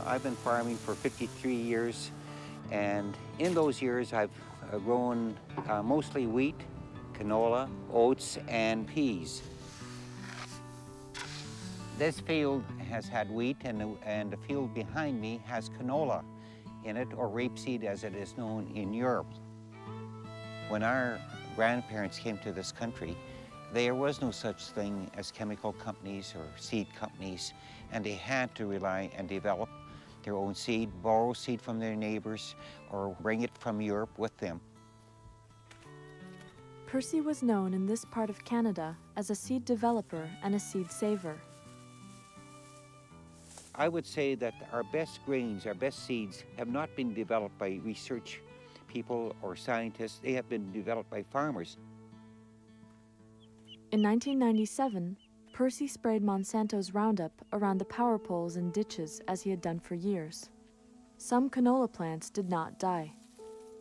I've been farming for 53 years, and in those years I've grown mostly wheat, canola, oats, and peas. This field has had wheat, and the field behind me has canola in it, or rapeseed as it is known in Europe. When our grandparents came to this country, there was no such thing as chemical companies or seed companies, and they had to rely and develop their own seed, borrow seed from their neighbors, or bring it from Europe with them. Percy was known in this part of Canada as a seed developer and a seed saver. I would say that our best grains, our best seeds, have not been developed by research people or scientists. They have been developed by farmers. In 1997, Percy sprayed Monsanto's Roundup around the power poles and ditches as he had done for years. Some canola plants did not die.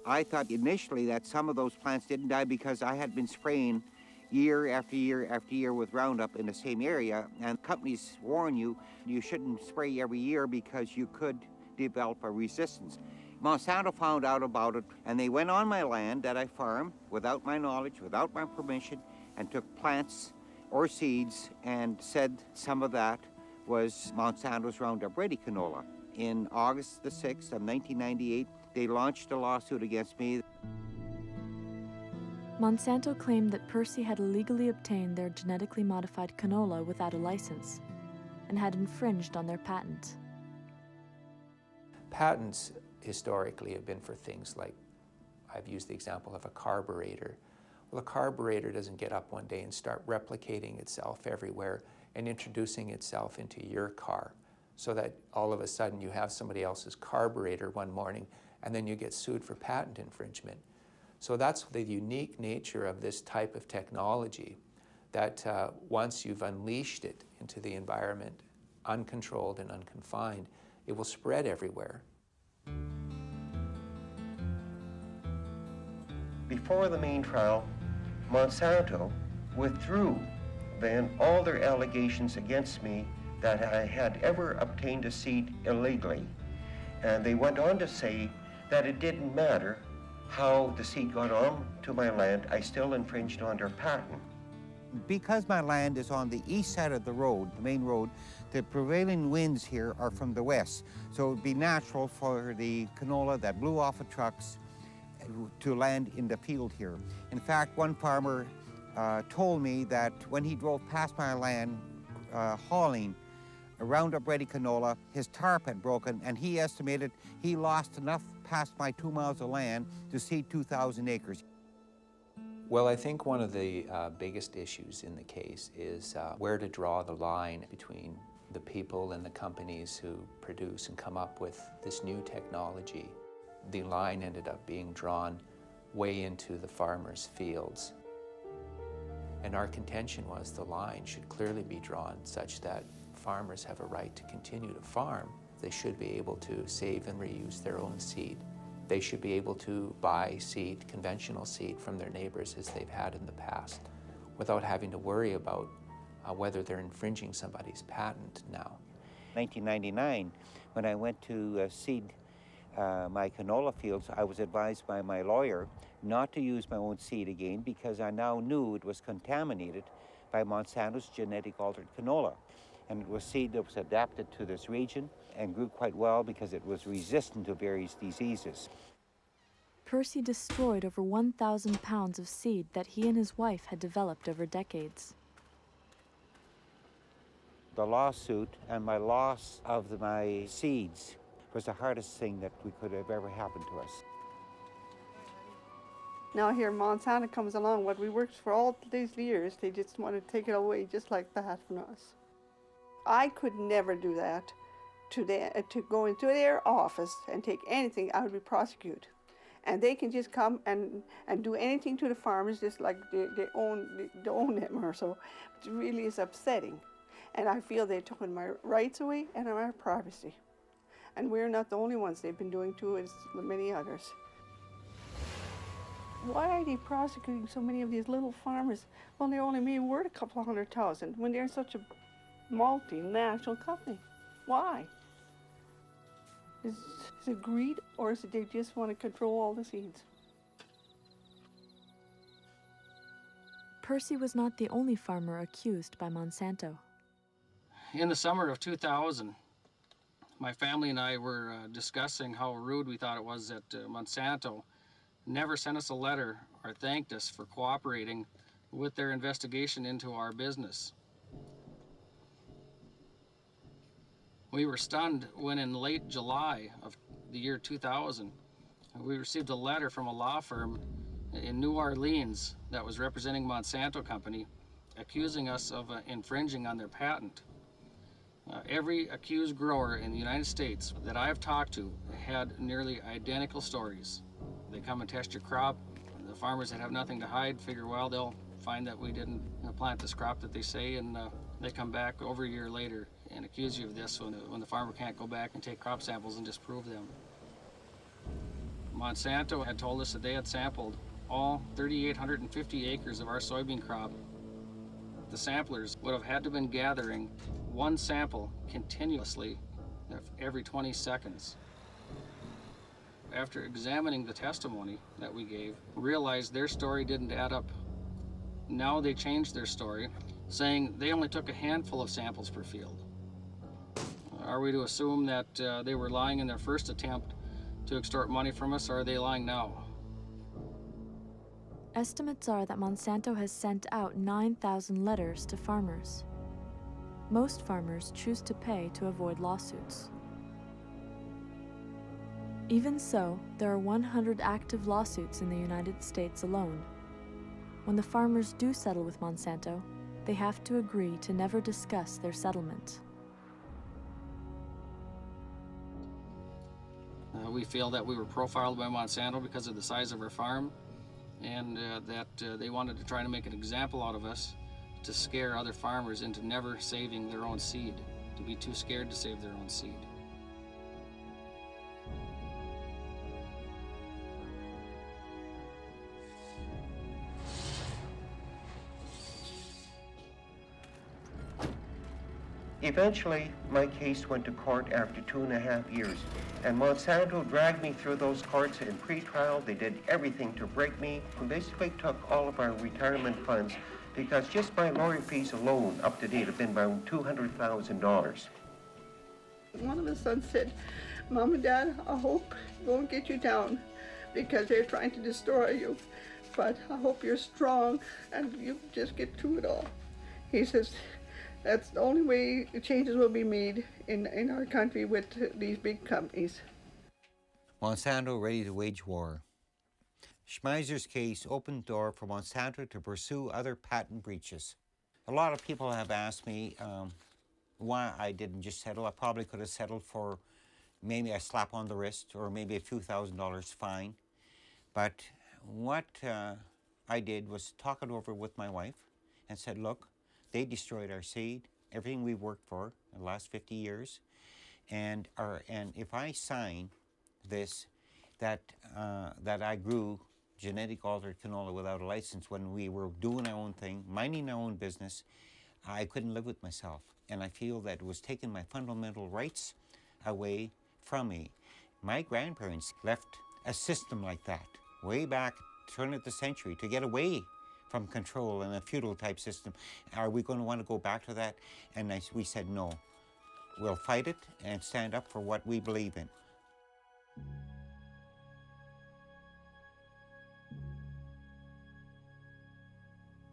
I thought initially that some of those plants didn't die because I had been spraying year after year after year with Roundup in the same area, and companies warn you, you shouldn't spray every year because you could develop a resistance. Monsanto found out about it, and they went on my land that I farm without my knowledge, without my permission, and took plants or seeds and said some of that was Monsanto's Roundup Ready canola. In August the 6th of 1998, they launched a lawsuit against me. Monsanto claimed that Percy had illegally obtained their genetically modified canola without a license and had infringed on their patent. Patents historically have been for things like, I've used the example of a carburetor. Well, a carburetor doesn't get up one day and start replicating itself everywhere and introducing itself into your car so that all of a sudden you have somebody else's carburetor one morning and then you get sued for patent infringement. So that's the unique nature of this type of technology, that once you've unleashed it into the environment, uncontrolled and unconfined, it will spread everywhere. Before the main trial, Monsanto withdrew then all their allegations against me that I had ever obtained a seed illegally. And they went on to say that it didn't matter how the seed got on to my land, I still infringed on their patent. Because my land is on the east side of the road, the main road, the prevailing winds here are from the west. So it would be natural for the canola that blew off of trucks to land in the field here. In fact, one farmer told me that when he drove past my land hauling a Roundup Ready canola, his tarp had broken, and he estimated he lost enough past my 2 miles of land to seed 2,000 acres. Well, I think one of the biggest issues in the case is where to draw the line between the people and the companies who produce and come up with this new technology. The line ended up being drawn way into the farmers' fields. And our contention was the line should clearly be drawn such that farmers have a right to continue to farm. They should be able to save and reuse their own seed. They should be able to buy seed, conventional seed, from their neighbors as they've had in the past, without having to worry about whether they're infringing somebody's patent now. 1999, when I went to seed my canola fields, I was advised by my lawyer not to use my own seed again because I now knew it was contaminated by Monsanto's genetic altered canola. And it was seed that was adapted to this region and grew quite well because it was resistant to various diseases. Percy destroyed over 1,000 pounds of seed that he and his wife had developed over decades. The lawsuit and my loss of my seeds was the hardest thing that could have ever happened to us. Now here Monsanto comes along, what we worked for all these years, they just want to take it away just like that from us. I could never do that to go into their office and take anything. I would be prosecuted. And they can just come and do anything to the farmers just like they own them or so. It really is upsetting. And I feel they've taken my rights away and my privacy. And we're not the only ones. They've been doing too, as many others. Why are they prosecuting so many of these little farmers? Well, they're only maybe worth a couple of 100,000 when they're such a multinational company. Why? Is it greed, or is it they just want to control all the seeds? Percy was not the only farmer accused by Monsanto. In the summer of 2000, my family and I were discussing how rude we thought it was that Monsanto never sent us a letter or thanked us for cooperating with their investigation into our business. We were stunned when in late July of the year 2000, we received a letter from a law firm in New Orleans that was representing Monsanto Company, accusing us of infringing on their patent. Every accused grower in the United States that I've talked to had nearly identical stories. They come and test your crop. The farmers that have nothing to hide figure, well, they'll find that we didn't plant this crop that they say, and they come back over a year later and accuse you of this when the farmer can't go back and take crop samples and disprove them. Monsanto had told us that they had sampled all 3,850 acres of our soybean crop. The samplers would have had to have been gathering one sample continuously every 20 seconds. After examining the testimony that we gave, realized their story didn't add up. Now they changed their story, saying they only took a handful of samples per field. Are we to assume that they were lying in their first attempt to extort money from us, or are they lying now? Estimates are that Monsanto has sent out 9,000 letters to farmers. Most farmers choose to pay to avoid lawsuits. Even so, there are 100 active lawsuits in the United States alone. When the farmers do settle with Monsanto, they have to agree to never discuss their settlement. We feel that we were profiled by Monsanto because of the size of our farm, and that they wanted to try to make an example out of us to scare other farmers into never saving their own seed, to be too scared to save their own seed. Eventually, my case went to court after 2.5 years, and Monsanto dragged me through those courts in pretrial. They did everything to break me, and basically took all of our retirement funds, because just my lawyer fees alone up to date have been around $200,000. One of his sons said, "Mom and Dad, I hope it won't get you down because they're trying to destroy you, but I hope you're strong and you just get through it all." He says, that's the only way changes will be made in our country with these big companies. Monsanto ready to wage war. Schmeizer's case opened the door for Monsanto to pursue other patent breaches. A lot of people have asked me why I didn't just settle. I probably could have settled for maybe a slap on the wrist or maybe a few $1,000s fine. But what I did was talk it over with my wife and said, look, they destroyed our seed, everything we've worked for in the last 50 years. And if I sign this, that I grew genetic altered canola without a license when we were doing our own thing, minding our own business, I couldn't live with myself. And I feel that it was taking my fundamental rights away from me. My grandparents left a system like that way back turn of the century to get away from control and a feudal type system. Are we going to want to go back to that? And we said no. We'll fight it and stand up for what we believe in.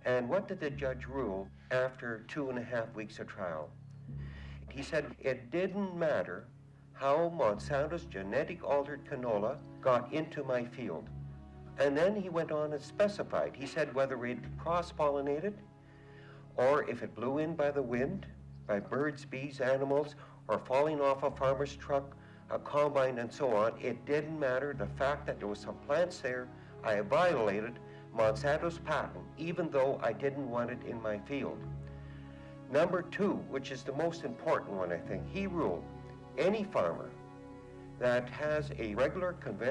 And what did the judge rule after 2.5 weeks of trial? He said it didn't matter how Monsanto's genetic altered canola got into my field. And then he went on and specified. He said whether it cross-pollinated or if it blew in by the wind, by birds, bees, animals, or falling off a farmer's truck, a combine, and so on, it didn't matter. The fact that there was some plants there, I violated Monsanto's patent, even though I didn't want it in my field. Number 2, which is the most important one, I think, he ruled any farmer that has a regular conventional